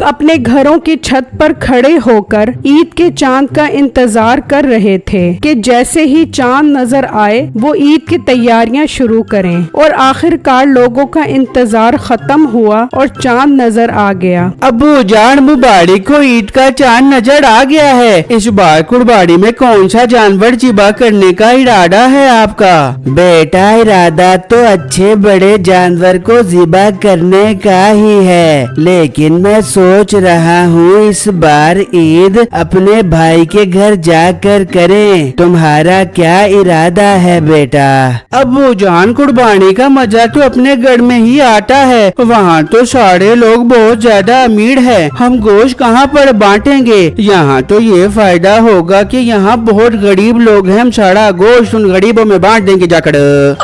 लोग अपने घरों की छत पर खड़े होकर ईद के चांद का इंतजार कर रहे थे कि जैसे ही चांद नजर आए वो ईद की तैयारियां शुरू करें। और आखिरकार लोगों का इंतजार खत्म हुआ और चांद नजर आ गया। अब्बू जान, मुबारक को ईद का चांद नजर आ गया है। इस बार कुर्बानी में कौन सा जानवर ज़िबा करने का इरादा है आपका? बेटा, इरादा तो अच्छे बड़े जानवर को ज़िबा करने का ही है, लेकिन मैं सोच रहा हूँ इस बार ईद अपने भाई के घर जाकर करें। तुम्हारा क्या इरादा है बेटा? अब्बू जान, कुर्बानी का मजा तो अपने घर में ही आता है। वहाँ तो सारे लोग बहुत ज्यादा अमीर हैं। हम गोश्त कहाँ पर बांटेंगे? यहाँ तो ये फायदा होगा कि यहाँ बहुत गरीब लोग हैं। हम सारा गोश्त उन गरीबों में बांट देंगे जाकर।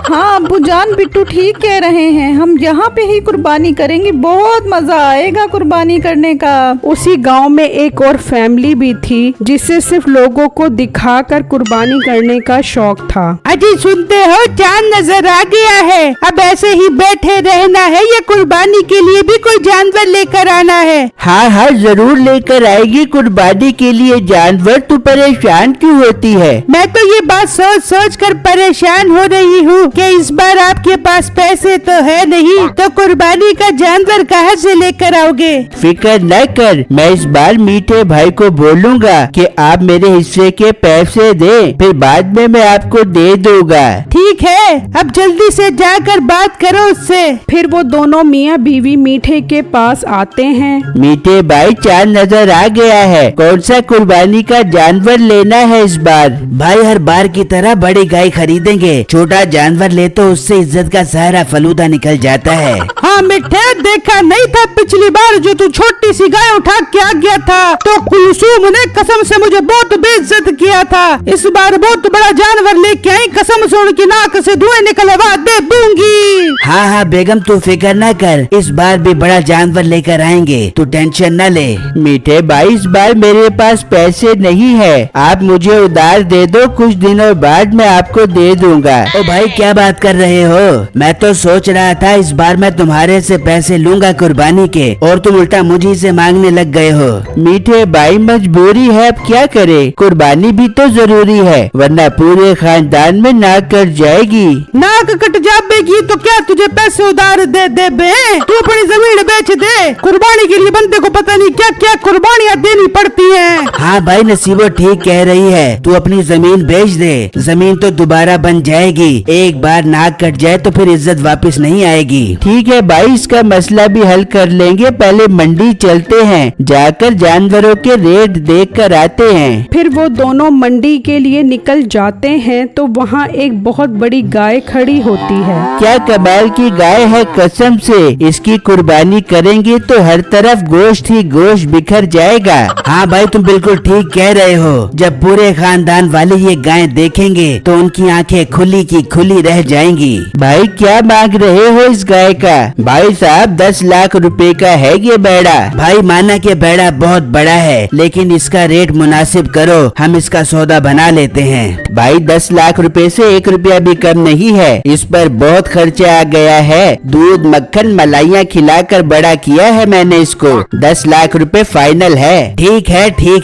हाँ अब्बू जान, बिट्टू ठीक कह रहे हैं। हम यहाँ पे ही कुर्बानी करेंगे, बहुत मजा आएगा कुर्बानी करने का। उसी गांव में एक और फैमिली भी थी जिसे सिर्फ लोगों को दिखाकर कुर्बानी करने का शौक था। अजी सुनते हो, चांद नजर आ गया है। अब ऐसे ही बैठे रहना है या कुर्बानी के लिए भी कोई जानवर लेकर आना है? हाँ हाँ, जरूर लेकर आएगी कुर्बानी के लिए जानवर। तू परेशान क्यों होती है? मैं तो ये बात सोच सोच कर परेशान हो रही हूँ कि इस बार आपके पास पैसे तो है नहीं, तो कुर्बानी का जानवर कहाँ से लेकर आओगे? फिक्र न कर, मैं इस बार मीठे भाई को बोलूँगा कि आप मेरे हिस्से के पैसे दे, फिर बाद में मैं आपको दे दूंगा। ठीक है, अब जल्दी से जाकर बात करो उससे। फिर वो दोनों मियाँ बीवी मीठे के पास आते हैं। मीठे भाई, चांद नजर आ गया है। कौन सा कुर्बानी का जानवर लेना है इस बार? भाई, हर बार की तरह बड़ी गाय खरीदेंगे। छोटा जानवर ले तो उससे इज्जत का सारा फलूदा निकल जाता है। हाँ मीठे, देखा नहीं था पिछली बार जो तू छोटी सी गाय उठा के आ गया था तो कुलसूम ने कसम से मुझे बहुत बेइज्जत किया था। इस बार बहुत बड़ा जानवर लेके आई, कसम से उनकी नाक से धुएं निकलवा दे दूंगी। हाँ हाँ बेगम, तू फिक्र न कर, इस बार भी बड़ा जानवर लेकर आएंगे, तू टेंशन न ले। मीठे भाई, इस बार मेरे पास पैसे नहीं है, आप मुझे उधार दे दो, कुछ दिनों बाद मैं आपको दे दूंगा। ओ भाई, क्या बात कर रहे हो? मैं तो सोच रहा था इस बार मैं तुम्हारे से पैसे लूंगा कुर्बानी के, और तुम उल्टा मुझे से मांगने लग गए हो। मीठे भाई, मजबूरी है, अब क्या करे, कुर्बानी भी तो जरूरी है, वरना पूरे खानदान में नाक कट जाएगी। नाक कट जाएगी तो क्या तुझे पैसे उधार दे दे बे? तू अपनी जमीन बेच दे, कुर्बानी के लिए बंदे को पता नहीं क्या क्या कुर्बानियाँ देनी पड़ती हैं। हाँ भाई, नसीबो ठीक कह रही है, तू अपनी जमीन बेच दे, जमीन तो दोबारा बन जाएगी। एक बार नाक कट जाए तो फिर इज्जत वापस नहीं आएगी। ठीक है भाई, इसका मसला भी हल कर लेंगे, पहले मंडी चलते हैं, जाकर जानवरों के रेट देख कर आते हैं। फिर वो दोनों मंडी के लिए निकल जाते हैं तो वहाँ एक बहुत बड़ी गाय खड़ी होती है। क्या कमाल की गाय है, कसम से इसकी कुर्बानी करेंगे तो हर तरफ गोश्त ही गोश्त बिखर जाएगा। हाँ भाई, तुम बिल्कुल ठीक कह रहे हो। जब पूरे खानदान वाले ये गाय देखेंगे तो उनकी आंखें खुली की खुली रह जाएंगी। भाई, क्या मांग रहे हो इस गाय का? भाई साहब, 10 लाख रुपए का है ये बेड़ा। भाई, माना कि बेड़ा बहुत बड़ा है, लेकिन इसका रेट मुनासिब करो, हम इसका सौदा बना लेते हैं। भाई, 10 लाख रुपए से 1 रुपया भी कम नहीं है, इस पर बहुत खर्चा आ गया है। दूध मक्खन मलाइयाँ खिलाकर बड़ा किया है मैंने इसको। 10 लाख रुपए फाइनल है। ठीक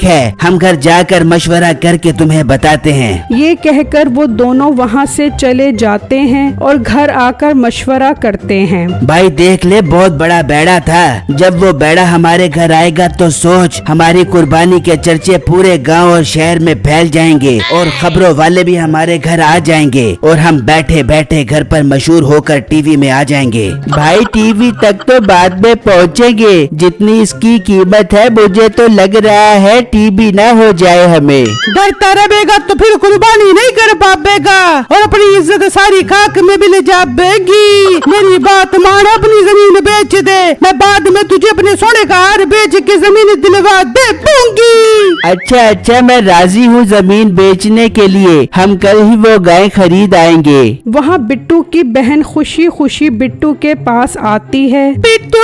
है, हम घर जाकर मशवरा करके तुम्हें बताते हैं। ये कहकर वो दोनों वहाँ से चले जाते हैं और घर आकर मशवरा करते हैं। भाई देख ले, बहुत बड़ा बेड़ा था। जब वो बेड़ा हमारे घर आएगा तो सोच, हमारी कुर्बानी के चर्चे पूरे गांव और शहर में फैल जाएंगे और खबरों वाले भी हमारे घर आ जाएंगे और हम बैठे बैठे घर पर मशहूर होकर टीवी में आ जाएंगे। भाई, टीवी तक तो बाद में पहुँचेंगे, जितनी इसकी कीमत है मुझे तो लग रहा है टीवी ना हो जाए हमें। डरता रहेगा तो फिर कुर्बानी नहीं कर पाएगा और अपनी इज्जत सारी खाक में भी ले जाएगी। मेरी बात मान, अपनी जमीन बेच दे, मैं बाद में तुझे अपने सोने का हार बेच के जमीन दिलवा दे दूंगी। अच्छा, मैं राजी हूँ जमीन बेचने के लिए, हम कल ही वो गाय खरीद आएंगे। वहाँ बिट्टू की बहन खुशी खुशी बिट्टू के पास आती है। बिट्टू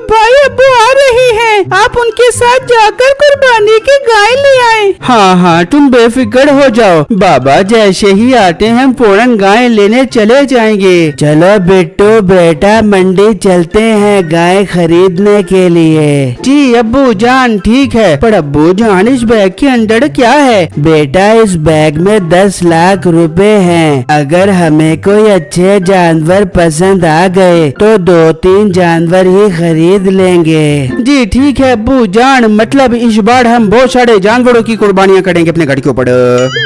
भाई, अब आ रही है, आप उनके साथ जाकर कुर्बानी की गाय ले आए। हाँ, तुम बेफिक्र हो जाओ, बाबा जैसे ही आते हैं हम फौरन गाय लेने चले जाएंगे। चलो बिट्टू बेटा, मंडी चलते हैं गाय खरीदने करने के लिए। जी अब्बू जान ठीक है, पर अब्बू जान इस बैग के अंदर क्या है? बेटा इस बैग में 10 लाख रुपए हैं। अगर हमें कोई अच्छे जानवर पसंद आ गए तो 2-3 जानवर ही खरीद लेंगे। जी ठीक है अब्बू जान, मतलब इस बार हम बहुत सारे जानवरों की कुर्बानियाँ करेंगे अपने घर के ऊपर।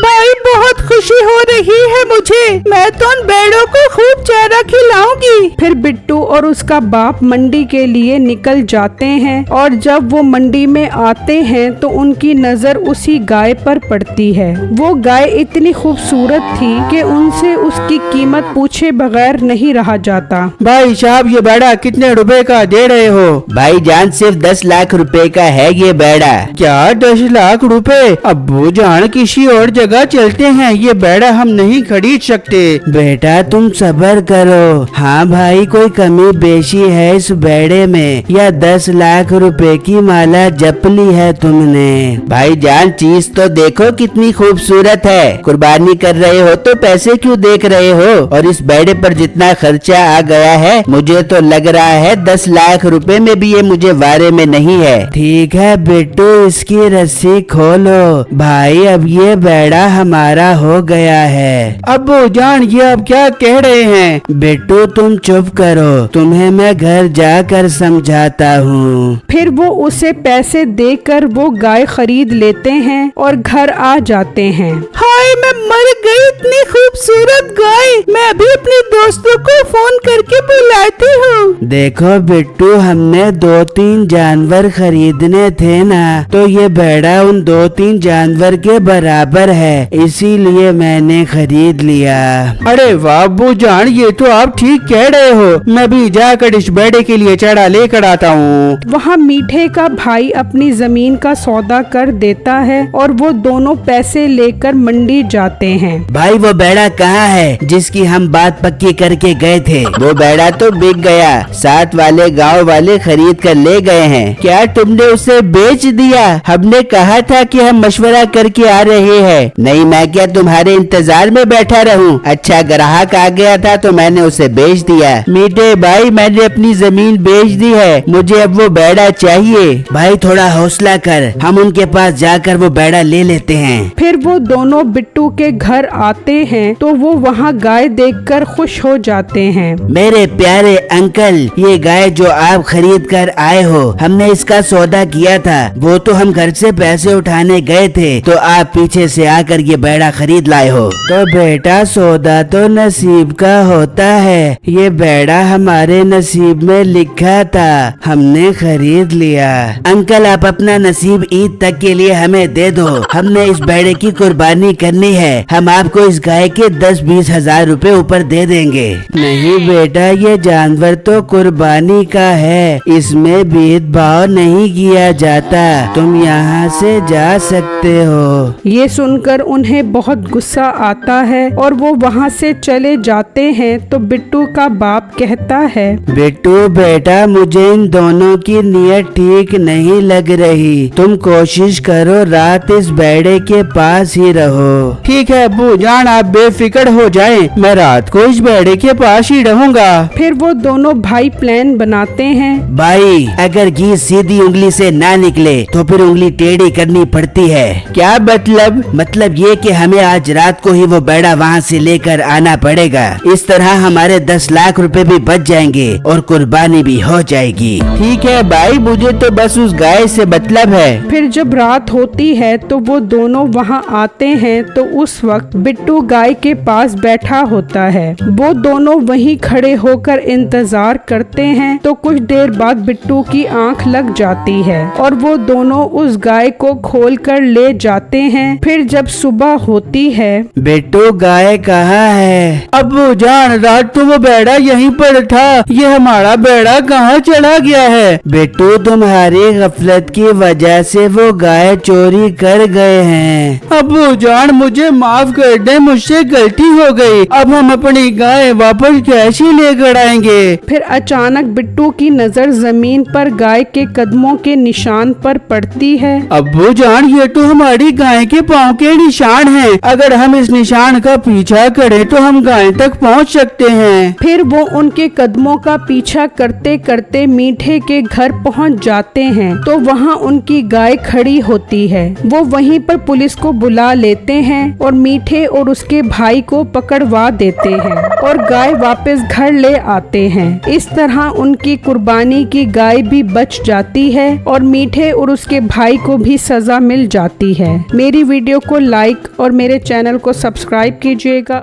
भाई बहुत खुशी हो रही है मुझे, मैं तो उन भेड़ों को खूब चारा खिलाऊंगी। फिर बिट्टू और उसका बाप मंडी के लिए निकल जाते हैं और जब वो मंडी में आते हैं तो उनकी नजर उसी गाय पर पड़ती है। वो गाय इतनी खूबसूरत थी कि उनसे उसकी कीमत पूछे बगैर नहीं रहा जाता। भाई साहब ये बैड़ा कितने रुपए का दे रहे हो? भाई जान सिर्फ 10 लाख रुपए का है ये बैड़ा। क्या 10 लाख रुपए? अब्बू जान किसी और जगह चलते हैं, ये बैड़ा हम नहीं खरीद सकते। बेटा तुम सब्र करो। हाँ भाई कोई कमी बेशी है इस बैड़े में या 10 लाख रुपए की माला जप ली है तुमने? भाई जान चीज तो देखो कितनी खूबसूरत है, कुर्बानी कर रहे हो तो पैसे क्यों देख रहे हो? और इस बैड़े पर जितना खर्चा आ गया है मुझे तो लग रहा है 10 लाख रुपए में भी ये मुझे वारे में नहीं है। ठीक है बिट्टू इसकी रस्सी खोलो। भाई अब ये बैड़ा हमारा हो गया है। अब्बू जान ये अब क्या कह रहे हैं? बिट्टू तुम चुप करो, तुम्हें मैं घर जाकर समझाता हूँ। फिर वो उसे पैसे देकर वो गाय खरीद लेते हैं और घर आ जाते हैं। हाय मैं मर गई, इतनी खूबसूरत गाय, मैं अभी अपने दोस्तों को फोन करके बुलाती हूँ। देखो बिट्टू हमने 2-3 जानवर खरीदने थे ना, तो ये बैड़ा उन 2-3 जानवर के बराबर है, इसीलिए मैंने खरीद लिया। अरे वाह अब्बू जान ये तो आप ठीक कह रहे हो, मैं भी जाकर इस बैड़े के लिए चारा लेकर आता हूँ। वहाँ मीठे का भाई अपनी जमीन का सौदा कर देता है और वो दोनों पैसे लेकर मंडी जाते हैं। भाई वो बैड़ा कहाँ है जिसकी हम बात पक्की करके गए थे? वो बैड़ा तो बिक गया, साथ वाले गांव वाले खरीद कर ले गए हैं। क्या तुमने उसे बेच दिया? हमने कहा था कि हम मशवरा करके आ रहे हैं। नहीं मैं क्या तुम्हारे इंतजार में बैठा रहूं? अच्छा ग्राहक आ गया था तो मैंने उसे बेच दिया। मीठे भाई मैंने अपनी जमीन बेच दी है, मुझे अब वो बैड़ा चाहिए। भाई थोड़ा हौसला कर, हम उनके पास जाकर वो बैड़ा ले लेते हैं। फिर वो दोनों बिट्टू के घर आते हैं तो वो वहाँ गाय देखकर खुश हो जाते हैं। मेरे प्यारे अंकल ये गाय जो आप खरीद कर आए हो, हमने इसका सौदा किया था। वो तो हम घर से पैसे उठाने गए थे तो आप पीछे से आकर ये बैड़ा खरीद लाए हो। तो बेटा सौदा तो नसीब का होता है, ये बैड़ा हमारे नसीब में लिखा था, हमने खरीद लिया। अंकल आप अपना नसीब ईद तक के लिए हमें दे दो, हमने इस बैड़े की कुर्बानी करनी है। हम आपको इस गाय के 10-20 हजार रुपए ऊपर दे देंगे। नहीं बेटा ये जानवर तो कुर्बानी का है, इसमें भेदभाव नहीं किया जाता, तुम यहाँ से जा सकते हो। ये सुनकर उन्हें बहुत गुस्सा आता है और वो वहाँ से चले जाते हैं तो बिट्टू का बाप कहता है, बिट्टू बेटा मुझे इन दोनों की नीयत ठीक नहीं लग रही, तुम कोशिश करो रात इस बैड़े के पास ही रहो। ठीक है अब्बू जान आप बेफिक्र हो जाएं, मैं रात को इस बैड़े के पास ही रहूंगा। फिर वो दोनों भाई प्लान बनाते हैं। भाई अगर घी सीधी उंगली से ना निकले तो फिर उंगली टेढ़ी करनी पड़ती है। क्या मतलब? मतलब ये कि हमें आज रात को ही वो बैड़ा वहाँ से लेकर आना पड़ेगा। इस तरह हमारे 10 लाख रुपए भी बच जाएंगे और कुर्बानी भी हो जाएगी। ठीक है भाई मुझे तो बस उस गाय से मतलब है। फिर जब रात होती है तो वो दोनों वहाँ आते हैं तो उस वक्त बिट्टू गाय के पास बैठा होता है। वो दोनों वहीं खड़े होकर इंतजार करते हैं तो कुछ देर बाद बिट्टू की आंख लग जाती है और वो दोनों उस गाय को खोल कर ले जाते हैं। फिर जब सुबह होती है, बिट्टू गाय कहाँ है? अब्बू जान रात तो वो बैड़ा यहीं पर था, ये हमारा बैड़ा कहाँ चला गया है? बिट्टू तुम्हारी गफलत की वजह से वो गाय चोरी कर गए हैं। अब्बू जान मुझे माफ कर दे, मुझसे गलती हो गई, अब हम अपनी गाय वापस कैसे लेकर आएंगे? फिर अचानक बिट्टू की नजर जमीन पर गाय के कदमों के निशान पर पड़ती है। अब्बू जान ये तो हमारी गाय के पाँव के निशान हैं, अगर हम इस निशान का पीछा करें तो हम गाय तक पहुंच सकते हैं। फिर वो उनके कदमों का पीछा करते करते मीठे मीठे के घर पहुंच जाते हैं तो वहां उनकी गाय खड़ी होती है। वो वहीं पर पुलिस को बुला लेते हैं और मीठे और उसके भाई को पकड़वा देते हैं और गाय वापस घर ले आते हैं। इस तरह उनकी कुर्बानी की गाय भी बच जाती है और मीठे और उसके भाई को भी सजा मिल जाती है। मेरी वीडियो को लाइक और मेरे चैनल को सब्सक्राइब कीजिएगा।